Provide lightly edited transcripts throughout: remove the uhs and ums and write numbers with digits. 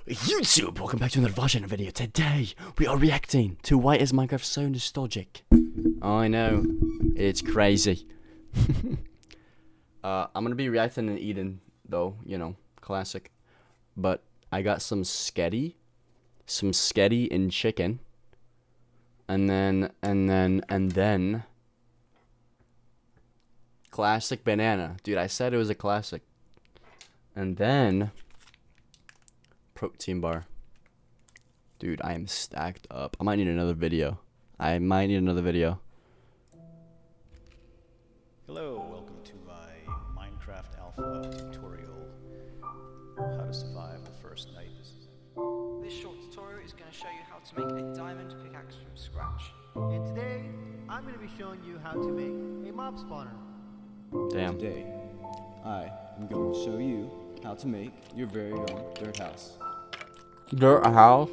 YouTube, welcome back to another version video. Today, we are reacting to why is Minecraft so nostalgic. I know, it's crazy. I'm gonna be reacting to Eden, though, you know, classic. But I got some sketty and chicken. And then, classic banana. Dude, I said it was a classic. And then, protein bar. Dude, I am stacked up. I might need another video. Hello, welcome to my Minecraft Alpha tutorial. How to survive the first night. This short tutorial is going to show you how to make a diamond pickaxe from scratch. And today, I'm going to be showing you how to make a mob spawner. Damn. Today, I am going to show you how to make your very own dirt house. Dirt house.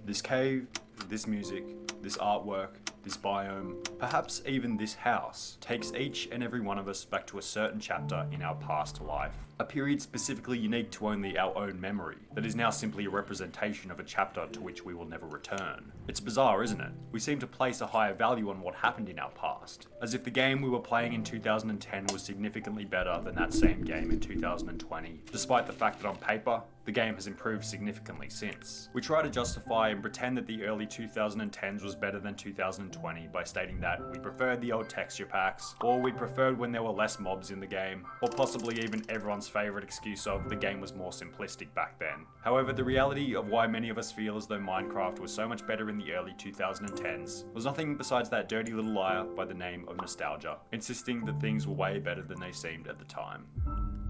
This cave, this music, this artwork, this biome, perhaps even this house, takes each and every one of us back to a certain chapter in our past life. A period specifically unique to only our own memory, that is now simply a representation of a chapter to which we will never return. It's bizarre, isn't it? We seem to place a higher value on what happened in our past, as if the game we were playing in 2010 was significantly better than that same game in 2020, despite the fact that on paper, the game has improved significantly since. We try to justify and pretend that the early 2010s was better than 2020 by stating that we preferred the old texture packs, or we preferred when there were less mobs in the game, or possibly even everyone's favourite excuse of the game was more simplistic back then. However, the reality of why many of us feel as though Minecraft was so much better in the early 2010s was nothing besides that dirty little liar by the name of nostalgia, insisting that things were way better than they seemed at the time.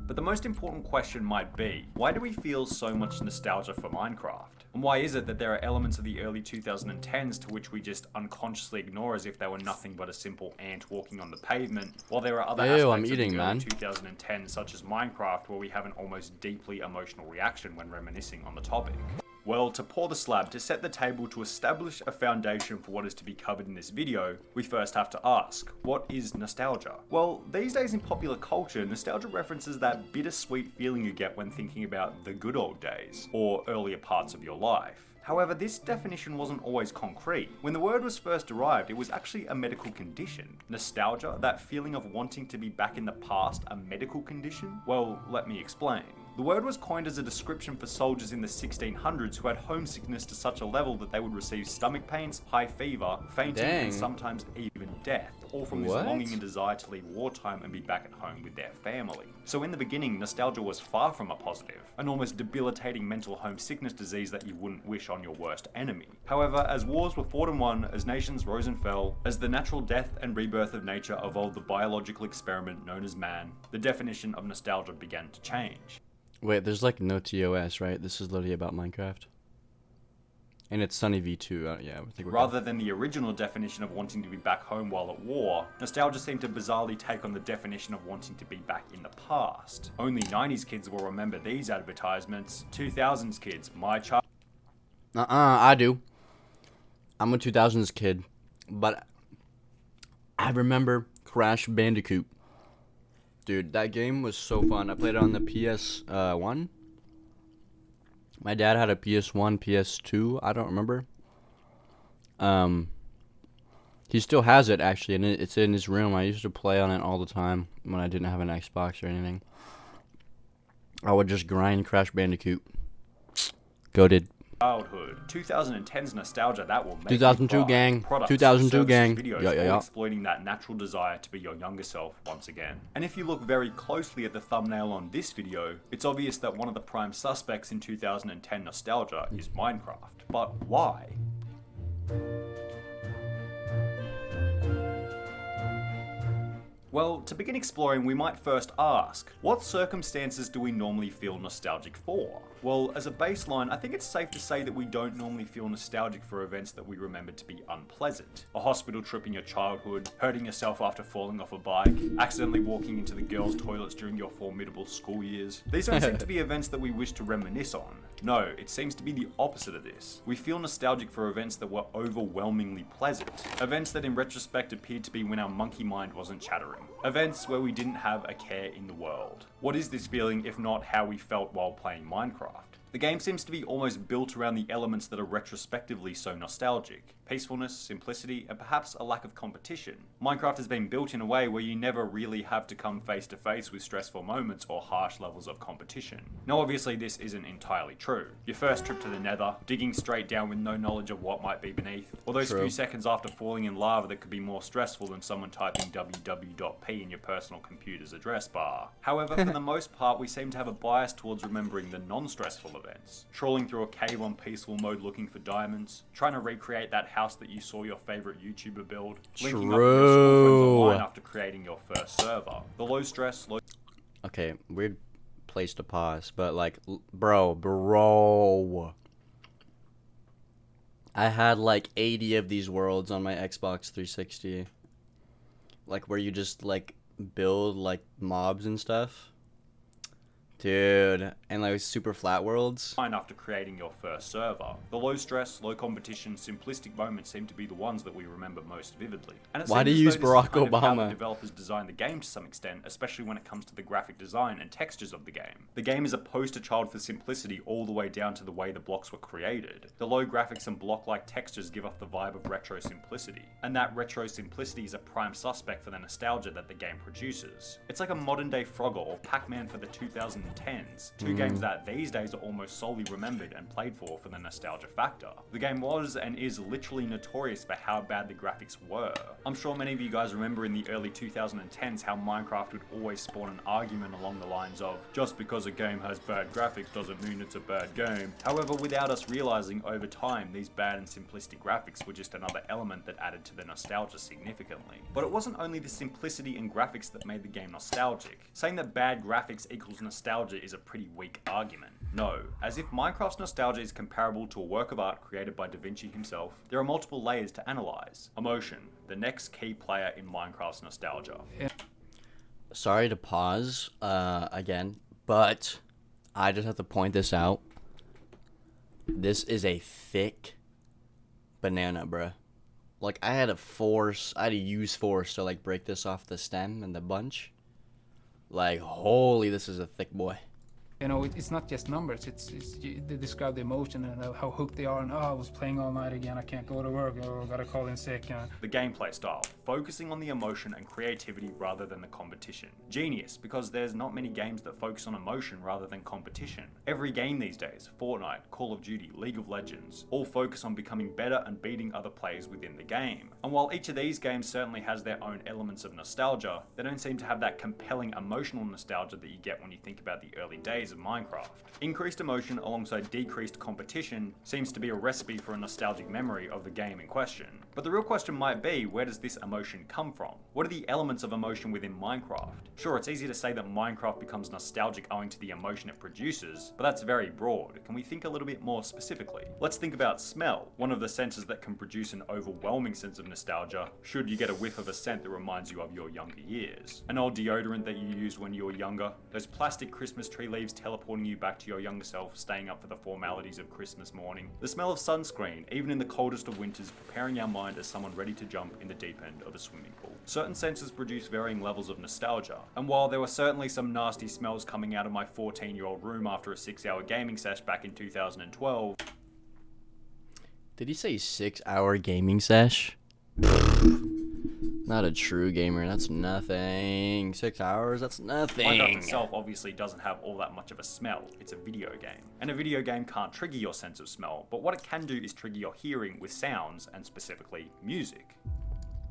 But the most important question might be, why do we feel so much nostalgia for Minecraft? And why is it that there are elements of the early 2010s to which we just unconsciously ignore as if they were nothing but a simple ant walking on the pavement, while there are other aspects of the early 2010s such as Minecraft where we have an almost deeply emotional reaction when reminiscing on the topic? Well, to pour the slab, to set the table, to establish a foundation for what is to be covered in this video, we first have to ask, what is nostalgia? Well, these days in popular culture, nostalgia references that bittersweet feeling you get when thinking about the good old days, or earlier parts of your life. However, this definition wasn't always concrete. When the word was first derived, it was actually a medical condition. Nostalgia, that feeling of wanting to be back in the past, a medical condition? Well, let me explain. The word was coined as a description for soldiers in the 1600s who had homesickness to such a level that they would receive stomach pains, high fever, fainting, and sometimes even death, all from this longing and desire to leave wartime and be back at home with their family. So in the beginning, nostalgia was far from a positive, an almost debilitating mental homesickness disease that you wouldn't wish on your worst enemy. However, as wars were fought and won, as nations rose and fell, as the natural death and rebirth of nature evolved the biological experiment known as man, the definition of nostalgia began to change. Wait, there's like no TOS, right? This is literally about Minecraft. And it's Sunny V2, yeah, I think we're Rather than the original definition of wanting to be back home while at war, nostalgia seemed to bizarrely take on the definition of wanting to be back in the past. Only 90s kids will remember these advertisements. 2000s kids, my child. I do. I'm a 2000s kid, but I remember Crash Bandicoot. Dude, that game was so fun. I played it on the PS1. My dad had a PS1, PS2. I don't remember. He still has it, actually, and it's in his room. I used to play on it all the time when I didn't have an Xbox or anything. I would just grind Crash Bandicoot. Goated. Childhood. 2010's nostalgia that will make 2002 you cry. gang. Products, 2002 gang. videos, Yeah. all exploiting that natural desire to be your younger self once again. And if you look very closely at the thumbnail on this video, it's obvious that one of the prime suspects in 2010 nostalgia is Minecraft. But why? Well, to begin exploring, we might first ask, what circumstances do we normally feel nostalgic for? Well, as a baseline, I think it's safe to say that we don't normally feel nostalgic for events that we remember to be unpleasant. A hospital trip in your childhood, hurting yourself after falling off a bike, accidentally walking into the girls' toilets during your formidable school years. These don't seem to be events that we wish to reminisce on. No, it seems to be the opposite of this. We feel nostalgic for events that were overwhelmingly pleasant. Events that in retrospect appeared to be when our monkey mind wasn't chattering. Events where we didn't have a care in the world. What is this feeling if not how we felt while playing Minecraft? The game seems to be almost built around the elements that are retrospectively so nostalgic. Peacefulness, simplicity, and perhaps a lack of competition. Minecraft has been built in a way where you never really have to come face to face with stressful moments or harsh levels of competition. Now obviously this isn't entirely true. Your first trip to the nether, digging straight down with no knowledge of what might be beneath, or those few seconds after falling in lava that could be more stressful than someone typing www.p in your personal computer's address bar. However, for the most part we seem to have a bias towards remembering the non-stressful events. Trawling through a cave on peaceful mode looking for diamonds, trying to recreate that house that you saw your favorite YouTuber build, linking up with your school friends online after creating your first server. The low stress, Okay, weird place to pause, but like, bro. I had like 80 of these worlds on my Xbox 360. Like where you just like build like mobs and stuff. Dude, and like super flat worlds. After creating your first server. The low stress, low competition, simplistic moments seem to be the ones that we remember most vividly. And Why do you use Barack How the Obama? developers designed the game to some extent, especially when it comes to the graphic design and textures of the game. The game is a poster child for simplicity all the way down to the way the blocks were created. The low graphics and block-like textures give off the vibe of retro simplicity. And that retro simplicity is a prime suspect for the nostalgia that the game produces. It's like a modern day Frogger or Pac-Man for the 2010s. Two games that these days are almost solely remembered and played for the nostalgia factor. The game was and is literally notorious for how bad the graphics were. I'm sure many of you guys remember in the early 2010s how Minecraft would always spawn an argument along the lines of, just because a game has bad graphics doesn't mean it's a bad game. However, without us realizing over time, these bad and simplistic graphics were just another element that added to the nostalgia significantly. But it wasn't only the simplicity and graphics that made the game nostalgic. Saying that bad graphics equals nostalgia is a pretty weak argument. No, as if Minecraft's nostalgia is comparable to a work of art created by Da Vinci himself, there are multiple layers to analyze. Emotion, the next key player in Minecraft's nostalgia. Sorry to pause again, but I just have to point this out. This is a thick banana, bruh. Like I had to use force to like break this off the stem and the bunch. Like, holy, this is a thick boy. You know, it's not just numbers, they describe the emotion and how hooked they are, and I was playing all night again, I can't go to work, I gotta call in sick. The gameplay style, focusing on the emotion and creativity rather than the competition. Genius, because there's not many games that focus on emotion rather than competition. Every game these days, Fortnite, Call of Duty, League of Legends, all focus on becoming better and beating other players within the game. And while each of these games certainly has their own elements of nostalgia, they don't seem to have that compelling emotional nostalgia that you get when you think about the early days of Minecraft. Increased emotion alongside decreased competition seems to be a recipe for a nostalgic memory of the game in question. But the real question might be, where does this emotion come from? What are the elements of emotion within Minecraft? Sure, it's easy to say that Minecraft becomes nostalgic owing to the emotion it produces, but that's very broad. Can we think a little bit more specifically? Let's think about smell, one of the senses that can produce an overwhelming sense of nostalgia should you get a whiff of a scent that reminds you of your younger years. An old deodorant that you used when you were younger, those plastic Christmas tree leaves teleporting you back to your younger self, staying up for the formalities of Christmas morning. The smell of sunscreen, even in the coldest of winters, preparing our mind as someone ready to jump in the deep end of a swimming pool. Certain senses produce varying levels of nostalgia, and while there were certainly some nasty smells coming out of my 14-year-old room after a 6-hour gaming sesh back in 2012... Did he say 6-hour gaming sesh? Not a true gamer, that's nothing. 6 hours, that's nothing. Minecraft itself obviously doesn't have all that much of a smell. It's a video game. And a video game can't trigger your sense of smell, but what it can do is trigger your hearing with sounds, and specifically music.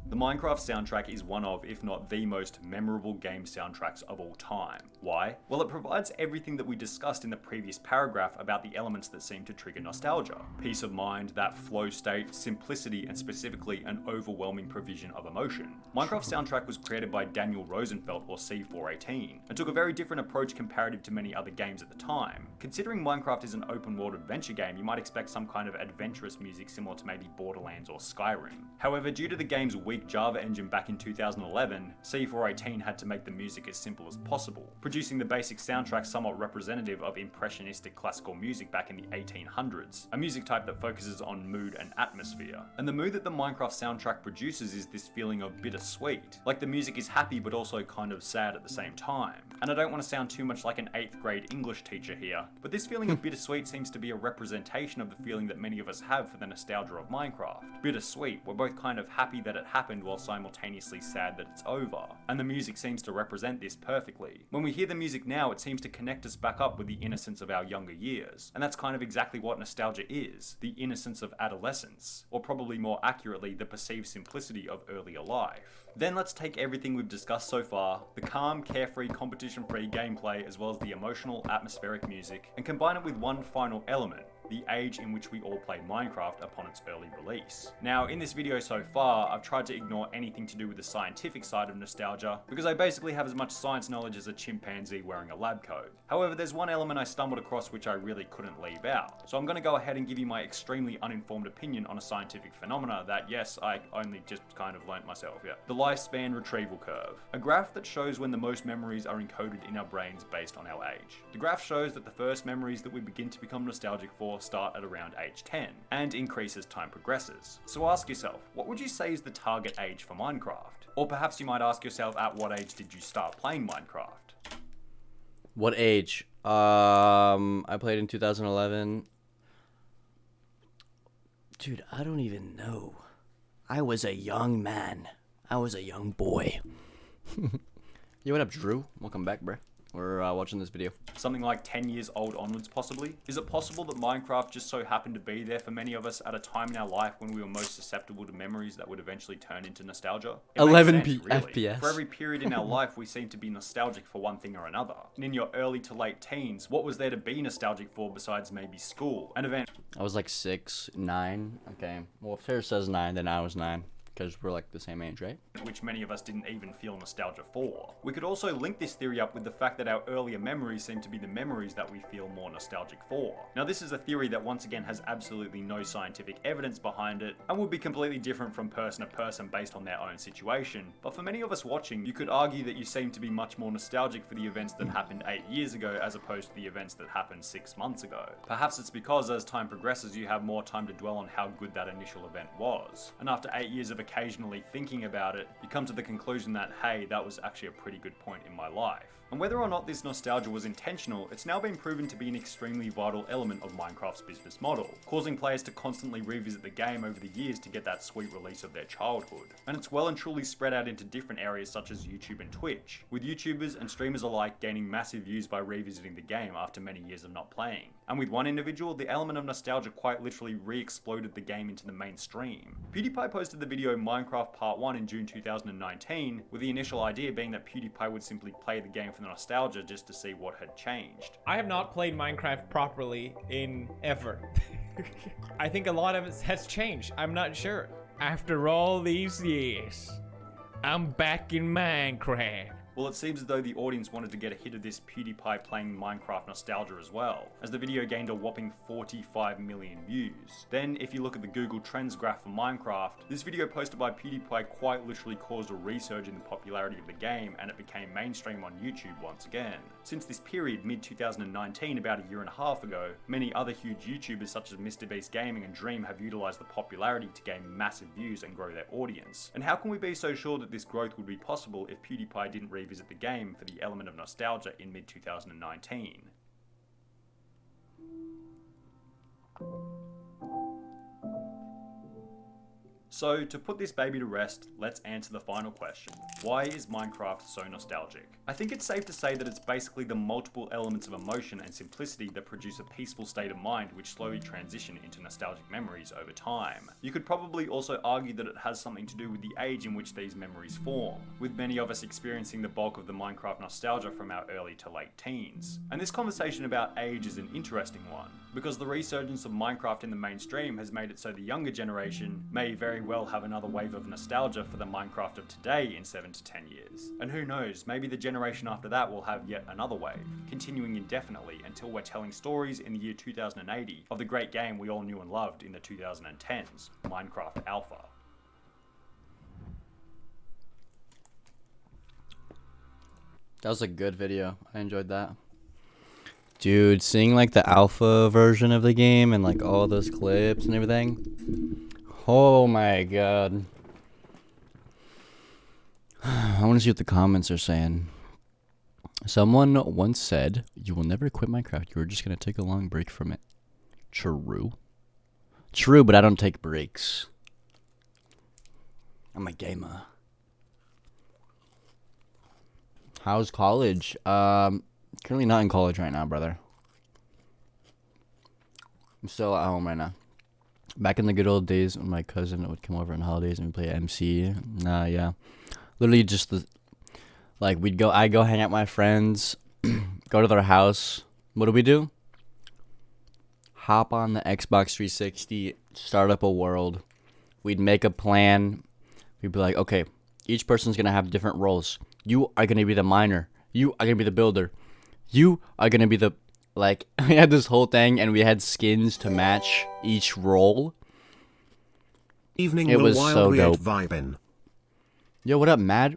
The Minecraft soundtrack is one of, if not the most memorable game soundtracks of all time. Why? Well, it provides everything that we discussed in the previous paragraph about the elements that seem to trigger nostalgia. Peace of mind, that flow state, simplicity, and specifically an overwhelming provision of emotion. Minecraft's soundtrack was created by Daniel Rosenfeld, or C418, and took a very different approach comparative to many other games at the time. Considering Minecraft is an open world adventure game, you might expect some kind of adventurous music similar to maybe Borderlands or Skyrim. However, due to the game's weak basic Java engine back in 2011, C418 had to make the music as simple as possible, producing the basic soundtrack somewhat representative of impressionistic classical music back in the 1800s, a music type that focuses on mood and atmosphere. And the mood that the Minecraft soundtrack produces is this feeling of bittersweet, like the music is happy but also kind of sad at the same time. And I don't want to sound too much like an 8th grade English teacher here, but this feeling of bittersweet seems to be a representation of the feeling that many of us have for the nostalgia of Minecraft. Bittersweet, we're both kind of happy that it happened while simultaneously sad that it's over. And the music seems to represent this perfectly. When we hear the music now, it seems to connect us back up with the innocence of our younger years. And that's kind of exactly what nostalgia is, the innocence of adolescence, or probably more accurately, the perceived simplicity of earlier life. Then let's take everything we've discussed so far, the calm, carefree, competition-free gameplay as well as the emotional, atmospheric music, and combine it with one final element, the age in which we all played Minecraft upon its early release. Now, in this video so far, I've tried to ignore anything to do with the scientific side of nostalgia, because I basically have as much science knowledge as a chimpanzee wearing a lab coat. However, there's one element I stumbled across which I really couldn't leave out. So I'm going to go ahead and give you my extremely uninformed opinion on a scientific phenomena that, yes, I only just kind of learnt myself, yeah. The lifespan retrieval curve. A graph that shows when the most memories are encoded in our brains based on our age. The graph shows that the first memories that we begin to become nostalgic for start at around age 10, and increase as time progresses. So ask yourself, what would you say is the target age for Minecraft? Or perhaps you might ask yourself, at what age did you start playing Minecraft? What age? I played in 2011. Dude, I don't even know. I was a young man. I was a young boy. Yo, what up, Drew? Welcome back, bruh. We're watching this video. Something like 10 years old onwards, possibly? Is it possible that Minecraft just so happened to be there for many of us at a time in our life when we were most susceptible to memories that would eventually turn into nostalgia? It 11 makes sense, really. FPS. For every period in our life, we seem to be nostalgic for one thing or another. And in your early to late teens, what was there to be nostalgic for besides maybe school? An event. I was like 6, 9. Okay. Well, if Sarah says 9, then I was 9. Because we're like the same age, right? Which many of us didn't even feel nostalgia for. We could also link this theory up with the fact that our earlier memories seem to be the memories that we feel more nostalgic for. Now, this is a theory that once again has absolutely no scientific evidence behind it and would be completely different from person to person based on their own situation. But for many of us watching, you could argue that you seem to be much more nostalgic for the events that happened 8 years ago as opposed to the events that happened 6 months ago. Perhaps it's because as time progresses, you have more time to dwell on how good that initial event was. And after 8 years of occasionally thinking about it, you come to the conclusion that, hey, that was actually a pretty good point in my life. And whether or not this nostalgia was intentional, it's now been proven to be an extremely vital element of Minecraft's business model, causing players to constantly revisit the game over the years to get that sweet release of their childhood. And it's well and truly spread out into different areas such as YouTube and Twitch, with YouTubers and streamers alike gaining massive views by revisiting the game after many years of not playing. And with one individual, the element of nostalgia quite literally re-exploded the game into the mainstream. PewDiePie posted the video Minecraft Part 1 in June 2019, with the initial idea being that PewDiePie would simply play the game for the nostalgia just to see what had changed. I have not played Minecraft properly in ever. I think a lot of it has changed. I'm not sure. After all these years, I'm back in Minecraft. Well, it seems as though the audience wanted to get a hit of this PewDiePie playing Minecraft nostalgia as well, as the video gained a whopping 45 million views. Then, if you look at the Google Trends graph for Minecraft, this video posted by PewDiePie quite literally caused a resurge in the popularity of the game, and it became mainstream on YouTube once again. Since this period, mid-2019, about a year and a half ago, many other huge YouTubers such as MrBeast Gaming and Dream have utilised the popularity to gain massive views and grow their audience. And how can we be so sure that this growth would be possible if PewDiePie didn't revisit the game for the element of nostalgia in mid-2019? So, to put this baby to rest, let's answer the final question. Why is Minecraft so nostalgic? I think it's safe to say that it's basically the multiple elements of emotion and simplicity that produce a peaceful state of mind which slowly transition into nostalgic memories over time. You could probably also argue that it has something to do with the age in which these memories form, with many of us experiencing the bulk of the Minecraft nostalgia from our early to late teens. And this conversation about age is an interesting one, because the resurgence of Minecraft in the mainstream has made it so the younger generation may very well have another wave of nostalgia for the Minecraft of today in 7 to 10 years. And who knows, maybe the generation after that will have yet another wave, continuing indefinitely until we're telling stories in the year 2080 of the great game we all knew and loved in the 2010s, Minecraft Alpha. That was a good video. I enjoyed that. Dude, seeing like the alpha version of the game and like all those clips and everything. Oh my god. I want to see what the comments are saying. Someone once said, "You will never quit Minecraft. You are just going to take a long break from it." True. True, but I don't take breaks. I'm a gamer. How's college? Currently not in college right now, brother. I'm still at home right now. Back in the good old days when my cousin would come over on holidays and we'd play MC. Nah, yeah. Literally just the... Like, I'd go hang out with my friends, go to their house. What do? Hop on the Xbox 360, start up a world. We'd make a plan. We'd be like, okay, each person's going to have different roles. You are going to be the miner. You are going to be the builder. You are going to be the... Like, we had this whole thing, and we had skins to match each role. Evening, it was so dope. Vibin'. Yo, what up, Mad?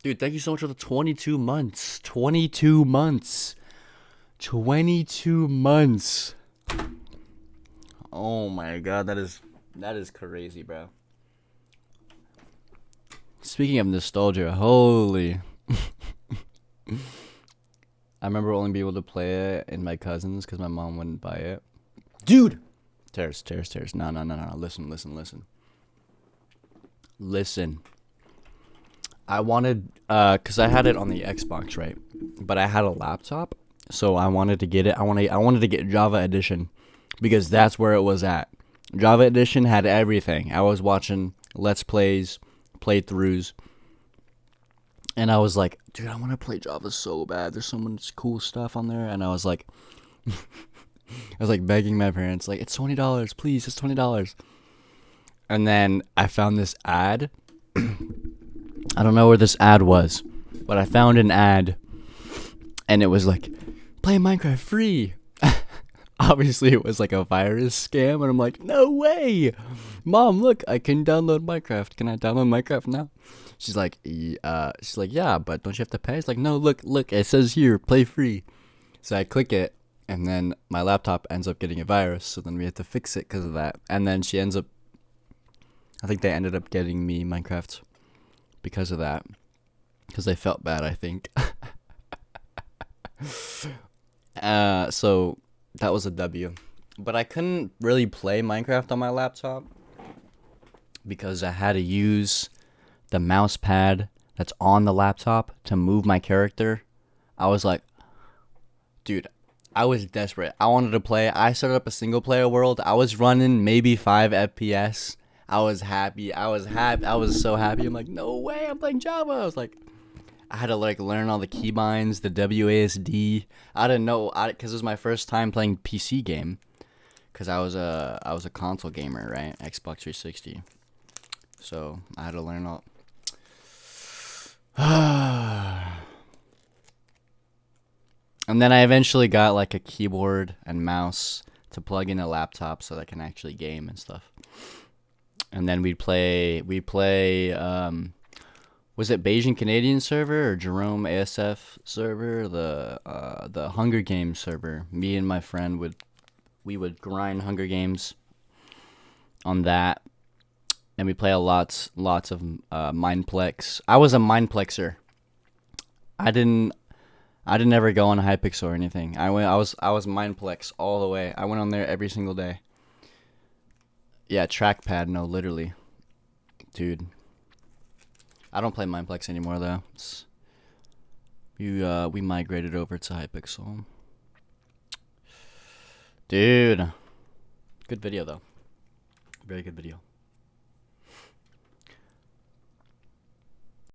Dude, thank you so much for the 22 months. 22 months. 22 months. Oh my god, that is crazy, bro. Speaking of nostalgia, holy. I remember only being able to play it in my cousins because my mom wouldn't buy it. Dude! Tears. No. Listen. I wanted, because I had it on the Xbox, right? But I had a laptop, so I wanted to get it. I wanted to get Java Edition because that's where it was at. Java Edition had everything. I was watching Let's Plays, playthroughs, and I was like, dude, I want to play Java so bad. There's so much cool stuff on there. And I was like, begging my parents, like, it's $20, please, it's $20. And then I found this ad. I don't know where this ad was, but I found an ad, and it was like, play Minecraft free. Obviously, it was like a virus scam, and I'm like, no way. Mom, look, I can download Minecraft. Can I download Minecraft now? She's like, yeah, but don't you have to pay? It's like, no, look, it says here, play free. So I click it, and then my laptop ends up getting a virus, so then we had to fix it because of that. And then I think they ended up getting me Minecraft because of that. Because they felt bad, I think. So that was a W. But I couldn't really play Minecraft on my laptop because I had to use the mouse pad that's on the laptop to move my character. I was like, dude, I was desperate. I wanted to play. I started up a single player world. I was running maybe 5 FPS. I was happy. I was so happy. I'm like, no way, I'm playing Java. I was like, I had to like learn all the keybinds, the WASD. I didn't know, because it was my first time playing PC game. Because I was a console gamer, right? Xbox 360. So I had to learn all. And then I eventually got like a keyboard and mouse to plug in a laptop so that I can actually game and stuff. And then we'd play, was it Beijing Canadian server or Jerome ASF server? The Hunger Games server. Me and my friend we would grind Hunger Games on that. And we play lots of Mineplex. I was a Mineplexer. I didn't ever go on Hypixel or anything. I was Mineplex all the way. I went on there every single day. Yeah, trackpad, no, literally. Dude. I don't play Mineplex anymore though. We migrated over to Hypixel. Dude. Good video though. Very good video.